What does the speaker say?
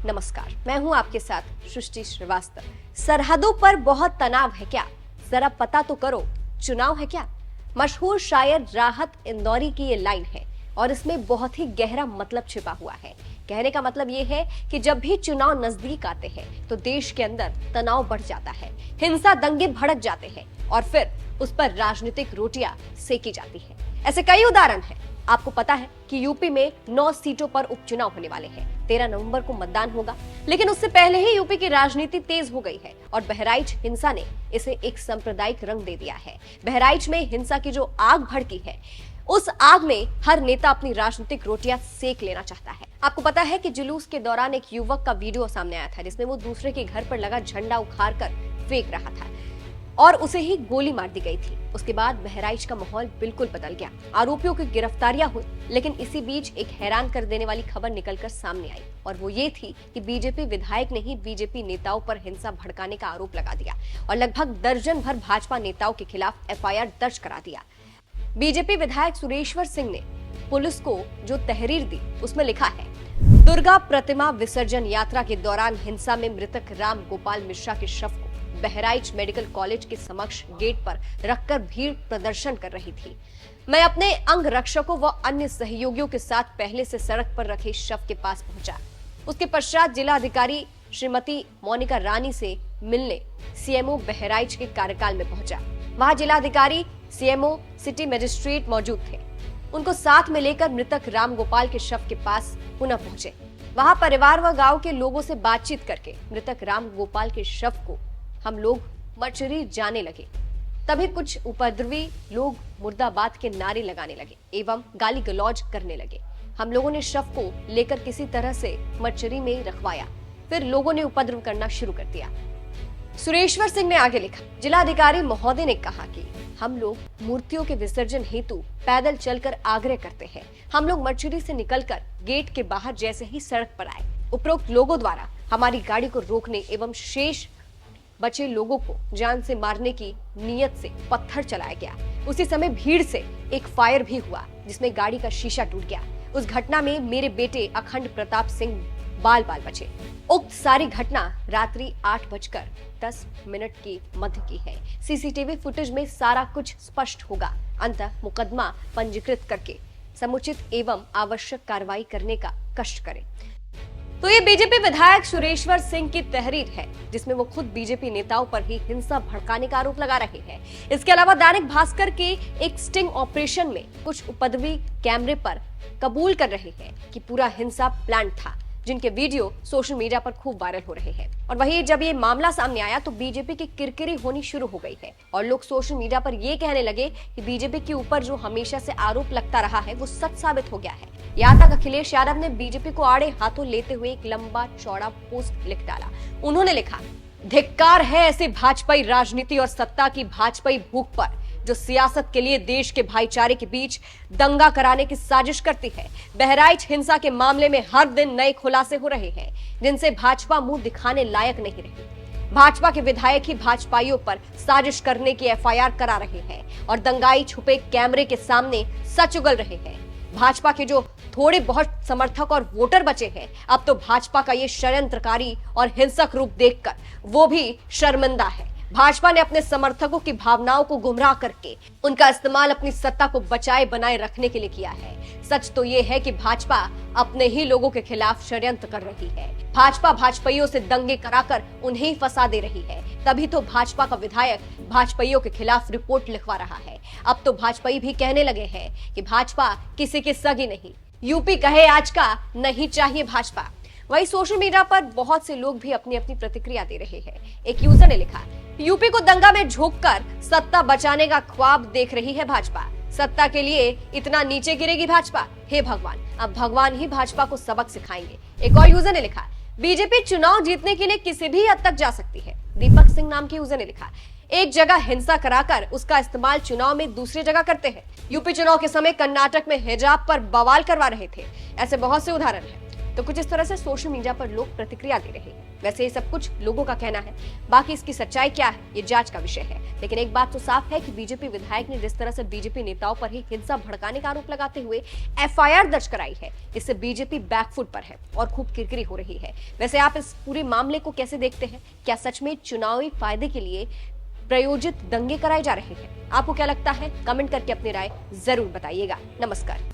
नमस्कार, मैं हूं आपके साथ सृष्टि श्रीवास्तव। सरहदों पर बहुत तनाव है क्या? जरा पता तो करो, चुनाव है क्या? मशहूर शायर राहत इंदौरी की ये लाइन है और इसमें बहुत ही गहरा मतलब छिपा हुआ है। कहने का मतलब ये है कि जब भी चुनाव नजदीक आते हैं तो देश के अंदर तनाव बढ़ जाता है, हिंसा दंगे भड़क जाते हैं और फिर उस पर राजनीतिक रोटियां सेकी जाती है। ऐसे कई उदाहरण हैं। आपको पता है कि यूपी में 9 सीटों पर उपचुनाव होने वाले हैं। 13 नवंबर को मतदान होगा, लेकिन उससे पहले ही यूपी की राजनीति तेज हो गई है और बहराइच हिंसा ने इसे एक सांप्रदायिक रंग दे दिया है। बहराइच में हिंसा की जो आग भड़की है, उस आग में हर नेता अपनी राजनीतिक रोटियां सेक लेना चाहता है। आपको पता है कि जुलूस के दौरान एक युवक का वीडियो सामने आया था जिसमें वो दूसरे के घर पर लगा झंडा उखाड़कर फेंक रहा था और उसे ही गोली मार दी गई थी। उसके बाद बहराइच का माहौल बिल्कुल बदल गया। आरोपियों की गिरफ्तारियां हुई, लेकिन इसी बीच एक हैरान कर देने वाली खबर निकलकर सामने आई और वो ये थी कि बीजेपी विधायक ने ही बीजेपी नेताओं पर हिंसा भड़काने का आरोप लगा दिया और लगभग दर्जन भर भाजपा नेताओं के खिलाफ एफआईआर दर्ज करा दिया। बीजेपी विधायक सुरेश्वर सिंह ने पुलिस को जो तहरीर दी उसमें लिखा है, दुर्गा प्रतिमा विसर्जन यात्रा के दौरान हिंसा में मृतक राम गोपाल मिश्रा के शव को बहराइच मेडिकल कॉलेज के समक्ष गेट पर रखकर भीड़ प्रदर्शन कर रही थी। मैं अपने अंग रक्षकों व अन्य सहयोगियों के साथ पहले से सड़क पर रखे शव के पास पहुंचा। उसके पश्चात जिला अधिकारी श्रीमती मोनिका रानी से मिलने सीएमओ बहराइच के कार्यकाल में पहुंचा। वहां जिला अधिकारी, सीएमओ, सिटी मजिस्ट्रेट मौजूद थे। उनको साथ में लेकर मृतक राम गोपाल के शव के पास पुनः पहुंचे। वहां परिवार व गांव के लोगों से बातचीत करके मृतक राम गोपाल के शव को हम लोग मर्चरी जाने लगे। तभी कुछ उपद्रवी लोग मुर्दाबाद के नारे लगाने लगे एवं गाली गलौज करने लगे। हम लोगों ने शव को लेकर किसी तरह से मर्चरी में रखवाया, फिर लोगों ने उपद्रव करना शुरू कर दिया। सुरेश्वर सिंह ने आगे लिखा, जिलाधिकारी महोदय ने कहा कि हम लोग मूर्तियों के विसर्जन हेतु पैदल चलकर आग्रह करते हैं। हम लोग मर्चरी से निकलकर गेट के बाहर जैसे ही सड़क पर आए, उपरोक्त लोगों द्वारा हमारी गाड़ी को रोकने एवं शेष बचे लोगों को जान से मारने की नीयत से पत्थर चलाया गया। उसी समय भीड़ से एक फायर भी हुआ जिसमें गाड़ी का शीशा टूट गया। उस घटना में मेरे बेटे अखंड प्रताप सिंह बाल बाल बचे। उक्त सारी घटना रात्रि 8:10 की मध्य की है। सीसीटीवी फुटेज में सारा कुछ स्पष्ट होगा। अंततः मुकदमा पंजीकृत करके समुचित एवं आवश्यक कार्रवाई करने का कष्ट करें। तो ये बीजेपी विधायक सुरेश्वर सिंह की तहरीर है जिसमें वो खुद बीजेपी नेताओं पर ही हिंसा भड़काने का आरोप लगा रहे हैं। इसके अलावा दैनिक भास्कर के एक स्टिंग ऑपरेशन में कुछ उपद्रवी कैमरे पर कबूल कर रहे हैं कि पूरा हिंसा प्लान था, जिनके वीडियो सोशल मीडिया पर खूब वायरल हो रहे हैं। और वहीं जब ये मामला सामने आया तो बीजेपी की किरकिरी होनी शुरू हो गई है और लोग सोशल मीडिया पर ये कहने लगे कि बीजेपी के ऊपर जो हमेशा से आरोप लगता रहा है वो सच साबित हो गया है। यहाँ तक अखिलेश यादव ने बीजेपी को आड़े हाथों लेते हुए एक लंबा चौड़ा पोस्ट लिख डाला। उन्होंने लिखा, धिक्कार है ऐसे भाजपाई राजनीति और सत्ता की भाजपाई भूख पर जो सियासत के लिए देश के भाईचारे के बीच दंगा कराने की साजिश करती है। बहराइच हिंसा के मामले में हर दिन नए खुलासे हो रहे हैं जिनसे भाजपा मुंह दिखाने लायक नहीं रही। भाजपा के विधायक ही भाजपाइयों पर साजिश करने की एफआईआर करा रहे हैं और दंगाई छुपे कैमरे के सामने सच उगल रहे हैं। भाजपा के जो थोड़े बहुत समर्थक और वोटर बचे हैं, अब तो भाजपा का ये षड्यंत्रकारी और हिंसक रूप देखकर वो भी शर्मिंदा है। भाजपा ने अपने समर्थकों की भावनाओं को गुमराह करके उनका इस्तेमाल अपनी सत्ता को बचाए बनाए रखने के लिए किया है। सच तो ये है कि भाजपा अपने ही लोगों के खिलाफ षड्यंत्र कर रही है। भाजपा भाजपाइयों से दंगे कराकर उन्हें ही फंसा दे रही है। तभी तो भाजपा का विधायक भाजपाइयों के खिलाफ रिपोर्ट लिखवा रहा है। अब तो भाजपाई भी कहने लगे हैं कि भाजपा किसी की सगी नहीं। यूपी कहे आज का नहीं चाहिए भाजपा। वहीं सोशल मीडिया पर बहुत से लोग भी अपनी अपनी प्रतिक्रिया दे रहे हैं। एक यूजर ने लिखा, यूपी को दंगा में झोंककर सत्ता बचाने का ख्वाब देख रही है भाजपा। सत्ता के लिए इतना नीचे गिरेगी भाजपा। हे भगवान, अब भगवान ही भाजपा को सबक सिखाएंगे। एक और यूजर ने लिखा, बीजेपी चुनाव जीतने के लिए किसी भी हद तक जा सकती है। दीपक सिंह नाम के यूजर ने लिखा, एक जगह हिंसा कराकर उसका इस्तेमाल चुनाव में दूसरी जगह करते हैं। यूपी चुनाव के समय कर्नाटक में हिजाब पर बवाल करवा रहे थे। ऐसे बहुत से उदाहरण हैं। तो कुछ इस तरह से सोशल मीडिया पर लोग प्रतिक्रिया दे रहे हैं। वैसे ये सब कुछ लोगों का कहना है, बाकी इसकी सच्चाई क्या है ये जांच का विषय है। लेकिन एक बात तो साफ है कि बीजेपी विधायक ने जिस तरह से बीजेपी नेताओं पर ही हिंसा भड़काने का आरोप लगाते हुए एफआईआर दर्ज कराई है, इससे बीजेपी बैकफुट पर है और खूब किरकिरी हो रही है। वैसे आप इस पूरे मामले को कैसे देखते हैं? क्या सच में चुनावी फायदे के लिए प्रायोजित दंगे कराए जा रहे हैं? आपको क्या लगता है? कमेंट करके अपनी राय जरूर बताइएगा। नमस्कार।